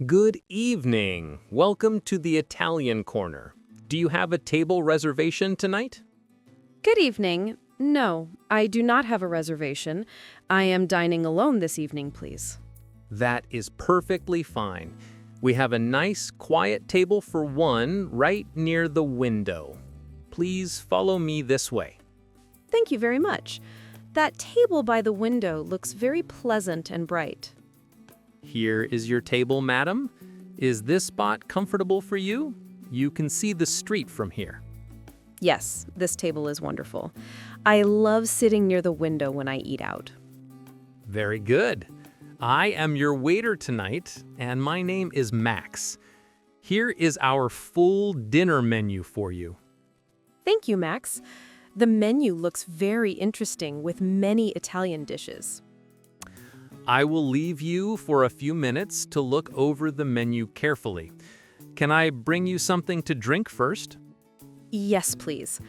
Good evening. Welcome to the Italian Corner. Do you have a table reservation tonight? Good evening. No, I do not have a reservation. I am dining alone this evening, please. That is perfectly fine. We have a nice, quiet table for one right near the window. Please follow me this way. Thank you very much. That table by the window looks very pleasant and bright. Here is your table, madam. Is this spot comfortable for you? You can see the street from here. Yes, this table is wonderful. I love sitting near the window when I eat out. Very good. I am your waiter tonight, and my name is Max. Here is our full dinner menu for you. Thank you, Max. The menu looks very interesting with many Italian dishes. I will leave you for a few minutes to look over the menu carefully. Can I bring you something to drink first? Yes, please.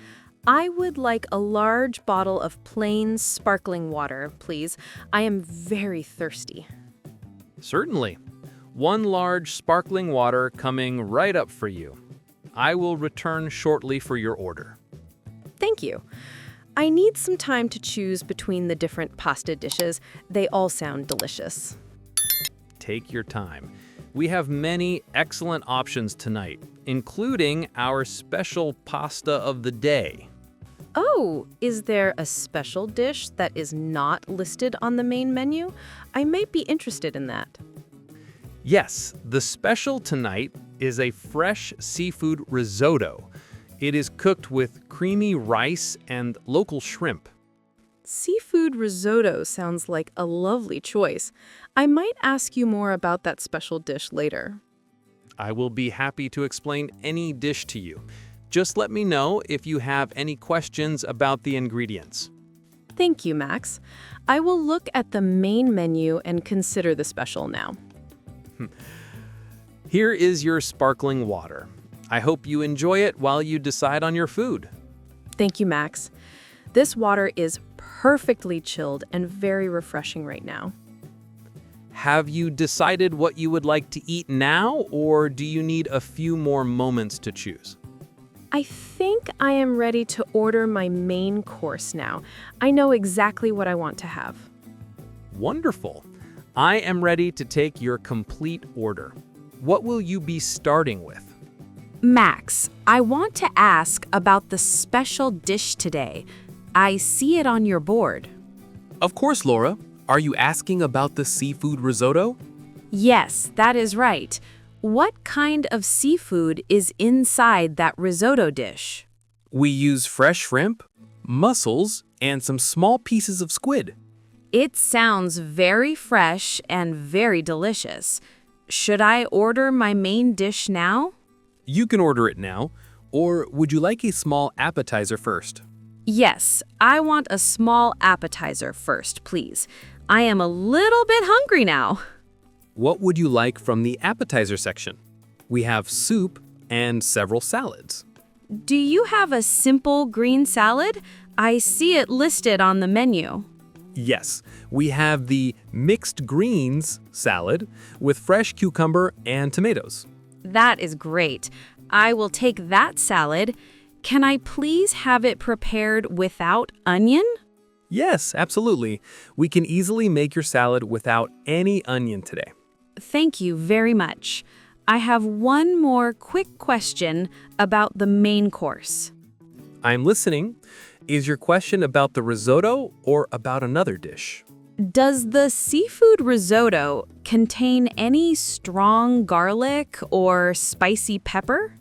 I would like a large bottle of plain sparkling water, please. I am very thirsty. Certainly. One large sparkling water coming right up for you. I will return shortly for your order. Thank you. I need some time to choose between the different pasta dishes. They all sound delicious. Take your time. We have many excellent options tonight, including our special pasta of the day. Oh, is there a special dish that is not listed on the main menu? I might be interested in that. Yes, the special tonight is a fresh seafood risotto. It is cooked with creamy rice and local shrimp. Seafood risotto sounds like a lovely choice. I might ask you more about that special dish later. I will be happy to explain any dish to you. Just let me know if you have any questions about the ingredients. Thank you, Max. I will look at the main menu and consider the special now. Here is your sparkling water. I hope you enjoy it while you decide on your food. Thank you, Max. This water is perfectly chilled and very refreshing right now. Have you decided what you would like to eat now, or do you need a few more moments to choose? I think I am ready to order my main course now. I know exactly what I want to have. Wonderful. I am ready to take your complete order. What will you be starting with? Max, I want to ask about the special dish today. I see it on your board. Of course, Laura. Are you asking about the seafood risotto? Yes, that is right. What kind of seafood is inside that risotto dish? We use fresh shrimp, mussels, and some small pieces of squid. It sounds very fresh and very delicious. Should I order my main dish now? You can order it now, or would you like a small appetizer first? Yes, I want a small appetizer first, please. I am a little bit hungry now. What would you like from the appetizer section? We have soup and several salads. Do you have a simple green salad? I see it listed on the menu. Yes, we have the mixed greens salad with fresh cucumber and tomatoes. That is great. I will take that salad. Can I please have it prepared without onion? Yes, absolutely. We can easily make your salad without any onion today. Thank you very much. I have one more quick question about the main course. I'm listening. Is your question about the risotto or about another dish? Does the seafood risotto contain any strong garlic or spicy pepper?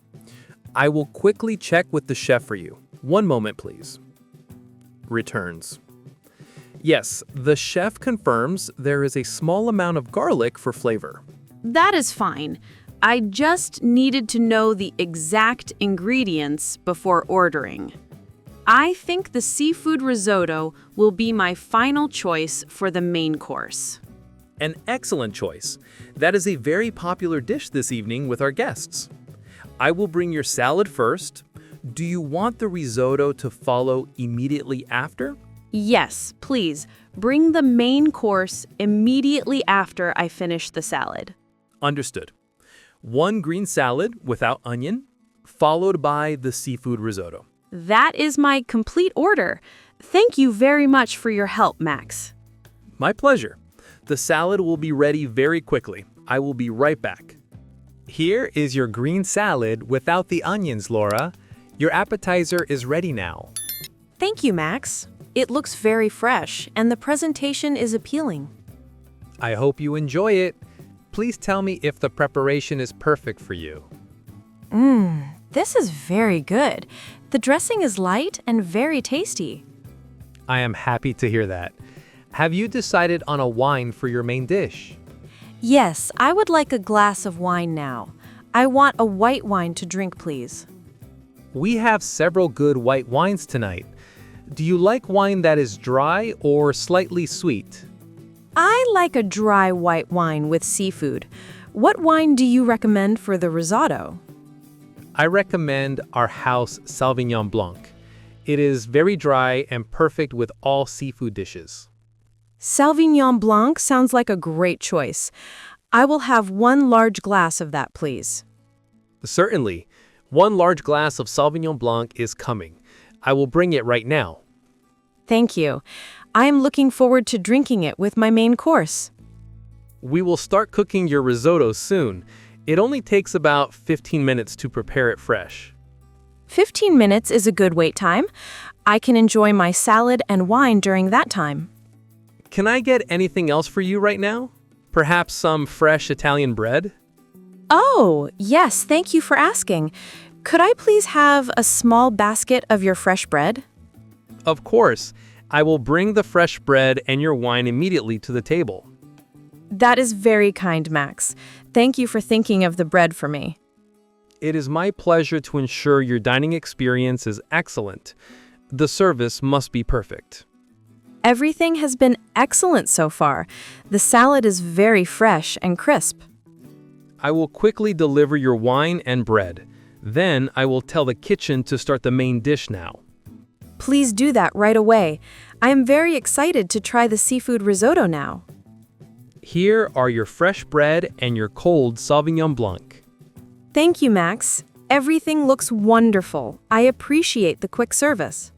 I will quickly check with the chef for you. One moment, please. Returns. Yes, the chef confirms there is a small amount of garlic for flavor. That is fine. I just needed to know the exact ingredients before ordering. I think the seafood risotto will be my final choice for the main course. An excellent choice. That is a very popular dish this evening with our guests. I will bring your salad first. Do you want the risotto to follow immediately after? Yes, please. Bring the main course immediately after I finish the salad. Understood. 1 green salad without onion, followed by the seafood risotto. That is my complete order. Thank you very much for your help, Max. My pleasure. The salad will be ready very quickly. I will be right back. Here is your green salad without the onions, Laura. Your appetizer is ready now. Thank you, Max. It looks very fresh, and the presentation is appealing. I hope you enjoy it. Please tell me if the preparation is perfect for you. This is very good. The dressing is light and very tasty. I am happy to hear that. Have you decided on a wine for your main dish? Yes, I would like a glass of wine now. I want a white wine to drink, please. We have several good white wines tonight. Do you like wine that is dry or slightly sweet? I like a dry white wine with seafood. What wine do you recommend for the risotto? I recommend our house Sauvignon Blanc. It is very dry and perfect with all seafood dishes. Sauvignon Blanc sounds like a great choice. I will have 1 large glass of that, please. Certainly. 1 large glass of Sauvignon Blanc is coming. I will bring it right now. Thank you. I am looking forward to drinking it with my main course. We will start cooking your risotto soon. It only takes about 15 minutes to prepare it fresh. 15 minutes is a good wait time. I can enjoy my salad and wine during that time. Can I get anything else for you right now? Perhaps some fresh Italian bread? Oh, yes, thank you for asking. Could I please have a small basket of your fresh bread? Of course. I will bring the fresh bread and your wine immediately to the table. That is very kind, Max. Thank you for thinking of the bread for me. It is my pleasure to ensure your dining experience is excellent. The service must be perfect. Everything has been excellent so far. The salad is very fresh and crisp. I will quickly deliver your wine and bread. Then I will tell the kitchen to start the main dish now. Please do that right away. I am very excited to try the seafood risotto now. Here are your fresh bread and your cold Sauvignon Blanc. Thank you, Max. Everything looks wonderful. I appreciate the quick service.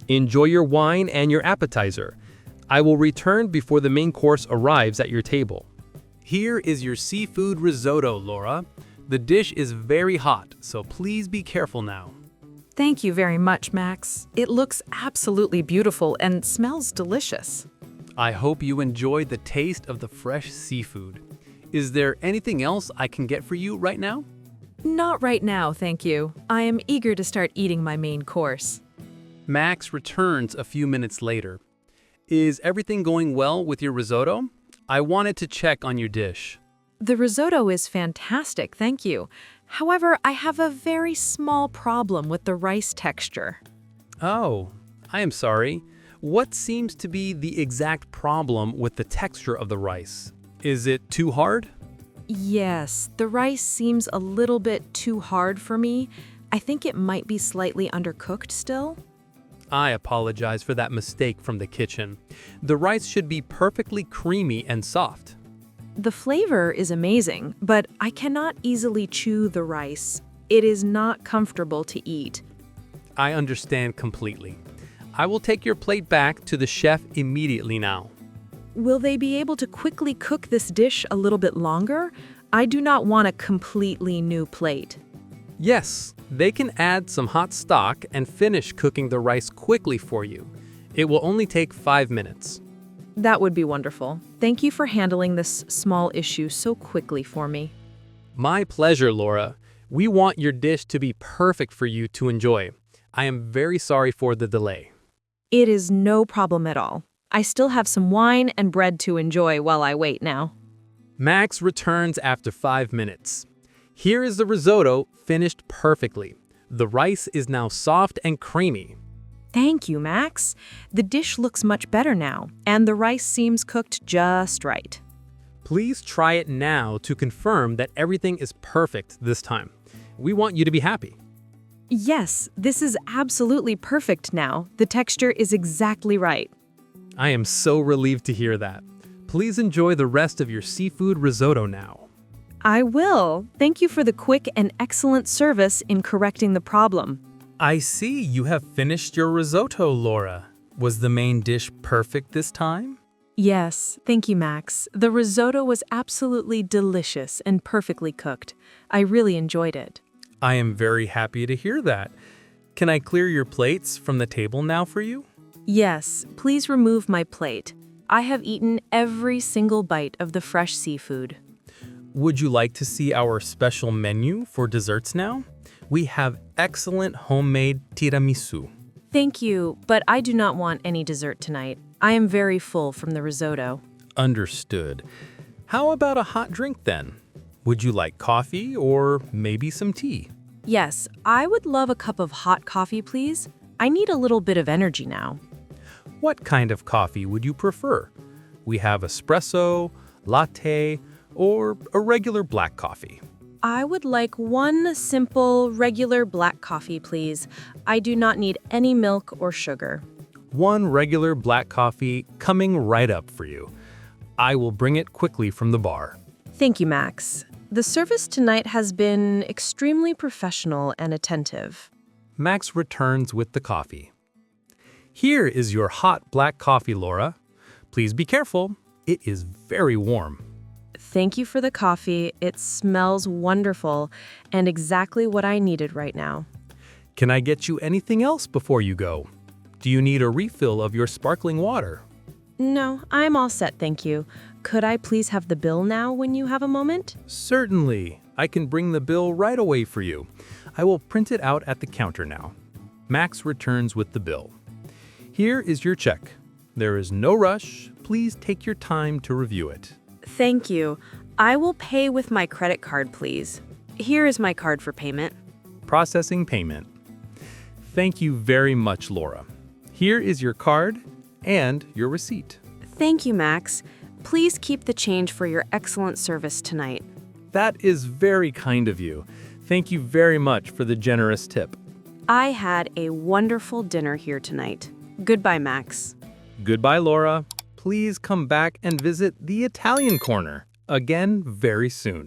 Enjoy your wine and your appetizer. I will return before the main course arrives at your table. Here is your seafood risotto, Laura. The dish is very hot, so please be careful now. Thank you very much, Max. It looks absolutely beautiful and smells delicious. I hope you enjoyed the taste of the fresh seafood. Is there anything else I can get for you right now? Not right now, thank you. I am eager to start eating my main course. Max returns a few minutes later. Is everything going well with your risotto? I wanted to check on your dish. The risotto is fantastic, thank you. However, I have a very small problem with the rice texture. Oh, I am sorry. What seems to be the exact problem with the texture of the rice? Is it too hard? Yes, the rice seems a little bit too hard for me. I think it might be slightly undercooked still. I apologize for that mistake from the kitchen. The rice should be perfectly creamy and soft. The flavor is amazing, but I cannot easily chew the rice. It is not comfortable to eat. I understand completely. I will take your plate back to the chef immediately now. Will they be able to quickly cook this dish a little bit longer? I do not want a completely new plate. Yes, they can add some hot stock and finish cooking the rice quickly for you. It will only take 5 minutes. That would be wonderful. Thank you for handling this small issue so quickly for me. My pleasure, Laura. We want your dish to be perfect for you to enjoy. I am very sorry for the delay. It is no problem at all. I still have some wine and bread to enjoy while I wait now. Max returns after 5 minutes. Here is the risotto finished perfectly. The rice is now soft and creamy. Thank you, Max. The dish looks much better now, and the rice seems cooked just right. Please try it now to confirm that everything is perfect this time. We want you to be happy. Yes, this is absolutely perfect now. The texture is exactly right. I am so relieved to hear that. Please enjoy the rest of your seafood risotto now. I will. Thank you for the quick and excellent service in correcting the problem. I see you have finished your risotto, Laura. Was the main dish perfect this time? Yes, thank you, Max. The risotto was absolutely delicious and perfectly cooked. I really enjoyed it. I am very happy to hear that. Can I clear your plates from the table now for you? Yes, please remove my plate. I have eaten every single bite of the fresh seafood. Would you like to see our special menu for desserts now? We have excellent homemade tiramisu. Thank you, but I do not want any dessert tonight. I am very full from the risotto. Understood. How about a hot drink then? Would you like coffee or maybe some tea? Yes, I would love a cup of hot coffee, please. I need a little bit of energy now. What kind of coffee would you prefer? We have espresso, latte, or a regular black coffee. I would like one simple, regular black coffee, please. I do not need any milk or sugar. One regular black coffee coming right up for you. I will bring it quickly from the bar. Thank you, Max. The service tonight has been extremely professional and attentive. Max returns with the coffee. Here is your hot black coffee, Laura. Please be careful. It is very warm. Thank you for the coffee. It smells wonderful and exactly what I needed right now. Can I get you anything else before you go? Do you need a refill of your sparkling water? No, I'm all set, thank you. Could I please have the bill now when you have a moment? Certainly. I can bring the bill right away for you. I will print it out at the counter now. Max returns with the bill. Here is your check. There is no rush. Please take your time to review it. Thank you. I will pay with my credit card, please. Here is my card for payment. Processing payment. Thank you very much, Laura. Here is your card and your receipt. Thank you, Max. Please keep the change for your excellent service tonight. That is very kind of you. Thank you very much for the generous tip. I had a wonderful dinner here tonight. Goodbye, Max. Goodbye, Laura. Please come back and visit the Italian Corner again very soon.